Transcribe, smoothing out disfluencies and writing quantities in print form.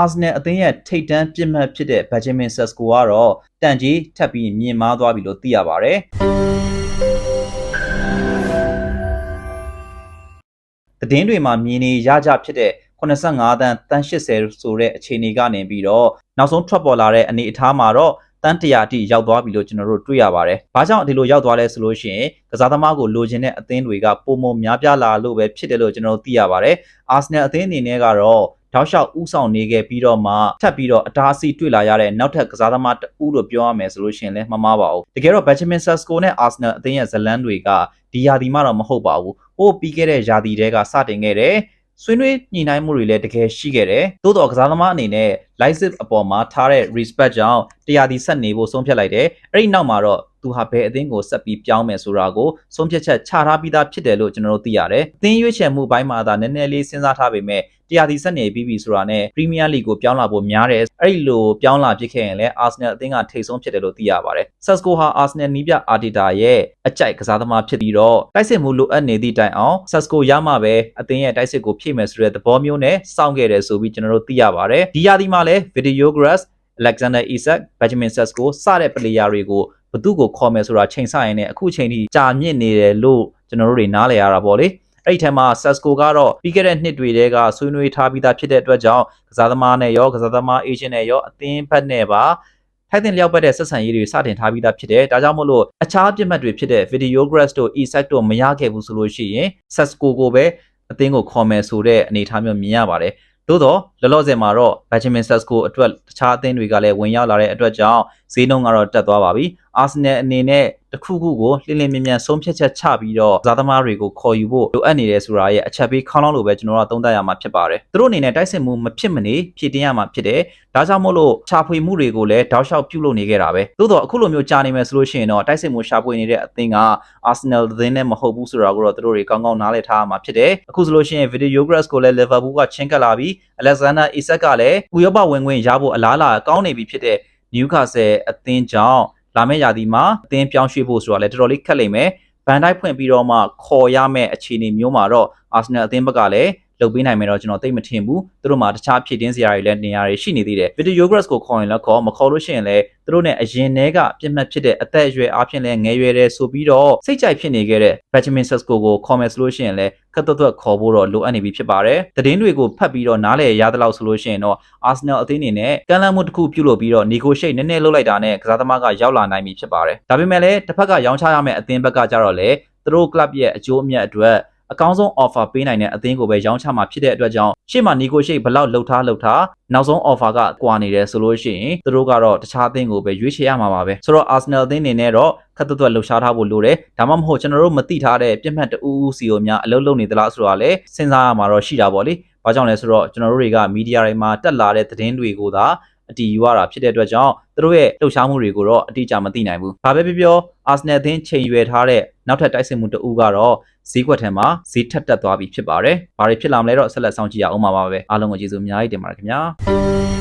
Arsenal အသင်းရဲ့ထိပ်တန်းပြစ်မှတ်ဖြစ်တဲ့ Benjamin Sesko ကတော့တန်ကြီးထပ်ပြီးမြင့်မားသွားပြီလို့သိရပါတယ်။သတင်းတွေမှာမြင်နေရကြဖြစ်တဲ့85တန်း80ဆိုတဲ့အခြေအနေကနေပြီးတော့နောက်ဆုံးထွက်ပေါ်လာတဲ့အနေအထားမှာတော့တန်း100အထိရောက်သွားပြီလို့ကျွန်တော်တို့တွေ့ရပါတယ်။ဘာကြောင့်ဒီလိုရောက်သွားလဲဆိုလို့ရှိရင်ကစားသမားကိုလိုချင်တဲ့အသင်းတွေကပုံမများပြားလာလို့ပဲဖြစ်တယ်လို့ကျွန်တော်တို့သိရပါတယ်။ Arsenal အသင်းအနေနဲ့ကတော့တောက်လျှောက်ဥဆောင်နေခဲ့ပြီးတော့မှထပ်ပြီးတော့အတားအဆီးတွေ့လာရတဲ့နောက်ထပ်ကစားသမားတဦးလို့ပြောရမယ်ဆိုလို့ရှိရင်လည်းမမှားပါဘူး။တကယ်တော့ Benjamin Sesko နဲ့ Arsenal အသင်းရဲ့ဇလန်းတွေကဒီရာသီမှတော့မဟုတ်ပါဘူး။ဟိုပြီးခဲ့တဲ့ရာသီတဲကစတင်ခဲ့တဲ့ဆွေးနွေးညှိနှိုင်းမှုတွေလည်းတကယ်ရှိခဲ့တယ်။သို့တော်ကစားသမားအနေနဲ့ Leipzig အပေါ်မှာထားတဲ့ respect ကြောင့်တရားဒီဆက်နေဖို့ဆုံးဖြတ်လိုက်တယ်။အဲ့ဒီနောက်မှာတော့သူဟာဘယ်အသင်းကိုဆက်ပြီးပြောင်းမယ်ဆိုတာကိုဆုံးဖြတ်ချက်ချထားပြီးသားဖြစ်တယ်လို့ကျွန်တော်တို့သိရတယ်။အသင်းရွေးချယ်မှုပိုင်းမှာသာနည်းနည်းလေးစဉ်းစားထားပေမဲ့တရားဒီဆက်နေပြီးပြီဆိုတာနဲ့ Premier League ကိုပြောင်းလာဖို့များတယ်။အဲ့ဒီလိုပြောင်းလာဖြစ်ခဲ့ရင်လည်း Arsenal အသင်းကထိပ်ဆုံးဖြစ်တယ်လို့သိရပါတယ်။ Sesko ဟာ Arsenal နီးပြ Arteta ရဲ့အကြိုက်ကစားသမားဖြစ်ပြီးတော့တိုက်စစ်မှုလိုအပ်နေသည့်တိုင်အောင် Sesko ရမှပဲအသင်းရဲ့တိုက်စစ်ကိုဖြည့်မယ်ဆိုတဲ့သဘောမျိုးနဲ့စောင့်ခဲ့တယ်ဆိုပြီးကျွန်တော်တို့သိရပါတယ်။ဒီရာသီမှာလည်း Videogras Alexander Isak Benjamin Sesko စတဲ့ player တွေကိုဘသူ့ကိုခေါ်မယ်ဆိုတာချိန်ဆရင်နဲ့အခုချိန်ထိကြာမြင့်နေတယ်လို့ကျွန်တော်တို့တွေနားလည်ရတာပေါ့လေ။အဲ့ဒီထဲမှာ Sesko ကတော့ပြီးခဲ့တဲ့နှစ်တွေတည်းကဆွေးနွေးထားပြီးသားဖြစ်တဲ့အတွက်ကြောင့်ကစားသမားနဲ့ရောကစားသမား agent နဲ့ရောအသင်းဘက်နဲ့ပါထိုက်တဲ့လျောက်ပတ်တဲ့ဆက်ဆံရေးတွေစတင်ထားပြီးသားဖြစ်တယ်။ဒါကြောင့်မို့လို့အခြားပြစ်မှတ်တွေဖြစ်တဲ့ Videogras တို့ Isak တို့မရခဲ့ဘူးဆိုလို့ရှိရင် Sesko ကိုပဲအသင်းကိုခေါ်မယ်ဆိုတဲ့အနေအထားမျိုးမြင်ရပါတယ်။သို့တော့လောလောဆယ်မှာတော့ Benjamin Sesko အတွက်တခြားအသင်းတွေကလည်းဝင်ရောက်လာတဲ့အတွက်ကြောင့်ဈေးနှုန်းကတော့တက်သွားပါပြီ။ Arsenal အနေနဲ့တခုခုကိုလင်းလင်းမြန်းမြန်းဆုံးဖြတ်ချက်ချပြီးတော့ကစားသမားတွေကိုခေါ်ယူဖို့လိုအပ်နေတယ်ဆိုတာရဲ့အချက်ပေးခေါင်းလောင်းလိုပဲကျွန်တော်တို့သုံးသပ်ရမှာဖြစ်ပါတယ်။သူတို့အနေနဲ့တိုက်စစ်မှုမဖြစ်မနေဖြည့်တင်းရမှာဖြစ်တယ်။ဒါကြောင့်မို့လို့ရှာဖွေမှုတွေကိုလည်းတောက်လျှောက်ပြုလုပ်နေခဲ့တာပဲ။သို့တော့အခုလိုမျိုးကြာနေမယ်ဆိုလို့ရှိရင်တော့တိုက်စစ်မှုရှာဖွေနေတဲ့အသင်းက Arsenal အသင်းနဲ့မဟုတ်ဘူးဆိုတာကိုတော့သူတို့တွေကောင်းကောင်းနားလည်ထားရမှာဖြစ်တယ်။အခုဆိုလို့ရှိရင် Videogras ကိုလည်း Liverpool ကချင်းကပ်လာပြီး Alexander Isak ကလည်းဥရောပဝင်ခွင့်ရဖို့အလားအလာကောင်းနေပြီဖြစ်တဲ့ Newcastle အသင်းကြောင့်လာမယ့်ရာသီမှာအသင်းပြောင်းရွှေ့ဖို့ဆိုတာလည်းတော်တော်လေးခက်လိမ့်မယ်။ဘန်တိုက်ဖွင့်ပြီးတော့မှခေါ်ရမယ့်အခြေအနေမျိုးမှာတော့ Arsenal အသင်းဘက်ကလည်းလုပ်ပေးနိုင်မယ်တော့ကျွန်တော်သိမထင်ဘူး။သူတို့မှာတခြားဖြည့်တင်းစရာတွေလည်းနေရာတွေရှိနေသေးတယ်။ Videogras ကိုခေါ်ရင်လည်းခေါ်မခေါ်လို့ရှိရင်လည်းသူတို့နဲ့အရင်တည်းကပြစ်မှတ်ဖြစ်တဲ့အသက်အရွယ်အားဖြင့်လည်းငယ်ရွယ်တယ်ဆိုပြီးတော့စိတ်ကြိုက်ဖြစ်နေခဲ့တဲ့ Benjamin Sesko ကိုခေါ်မယ်ဆိုလို့ရှိရင်လည်းခက်သွက်ခေါ်ဖို့တော့လိုအပ်နေပြီဖြစ်ပါတယ်။သတင်းတွေကိုဖတ်ပြီးတော့နားလည်ရသလောက်ဆိုလို့ရှိရင်တော့ Arsenal အသင်းအနေနဲ့ကမ်းလှမ်းမှုတစ်ခုပြုလုပ်ပြီးတော့ negotiate နည်းနည်းလုပ်လိုက်တာနဲ့ကစားသမားကရောက်လာနိုင်ပြီဖြစ်ပါတယ်။ဒါပေမဲ့လည်းတစ်ဖက်ကရောင်းချရမယ့်အသင်းဘက်ကကြတော့လေသူတို့ club ရဲ့အကျိုးအမြတ်အတွက်အကောင်းဆုံး offer ပေးနိုင်တဲ့အသင်းကိုပဲရောင်းချမှာဖြစ်တဲ့အတွက်ကြောင့်ရှေ့မှာ negotiate ဘလောက်လှုပ်ထားနောက်ဆုံး offer ကကွာနေတယ်ဆိုလို့ရှိရင်သူတို့ကတော့တခြားအသင်းကိုပဲရွေးချယ်ရမှာပါပဲဆိုတော့ Arsenal အသင်းအနေနဲ့တော့ခက်သွက်လှုပ်ရှားထားဖို့လိုတယ်ဒါမှမဟုတ်ကျွန်တော်တို့မသိထားတဲ့ပြစ်မှတ်တူးစီကိုများအလုပ်လုပ်နေသလားဆိုတာလည်းစဉ်းစားရမှာတော့ရှိတာပေါ့လေဘာကြောင့်လဲဆိုတော့ကျွန်တော်တို့တွေကမီဒီယာတွေမှာတက်လာတဲ့သတင်းတွေကိုသာအတီးယူရတာဖြစ်တဲ့အတွက်ကြောင့်သူတို့ရဲ့လှုပ်ရှားမှုတွေကိုတော့အတိအကျမသိနိုင်ဘူး။ဘာပဲပြော Arsenal အသင်းချိန်ရွယ်ထားတဲ့နောက်ထပ်တိုက်စစ်မှုတအူးကတော့ဈေးကွက်ထဲမှာဈေးထက်တက်သွားပြီဖြစ်ပါတယ်။ဘာတွေဖြစ်လာမလဲတော့ဆက်လက်စောင့်ကြည့်ရအောင်ပါပဲ။အားလုံးကိုကျေးဇူးအများကြီးတင်ပါတယ်ခင်ဗျာ။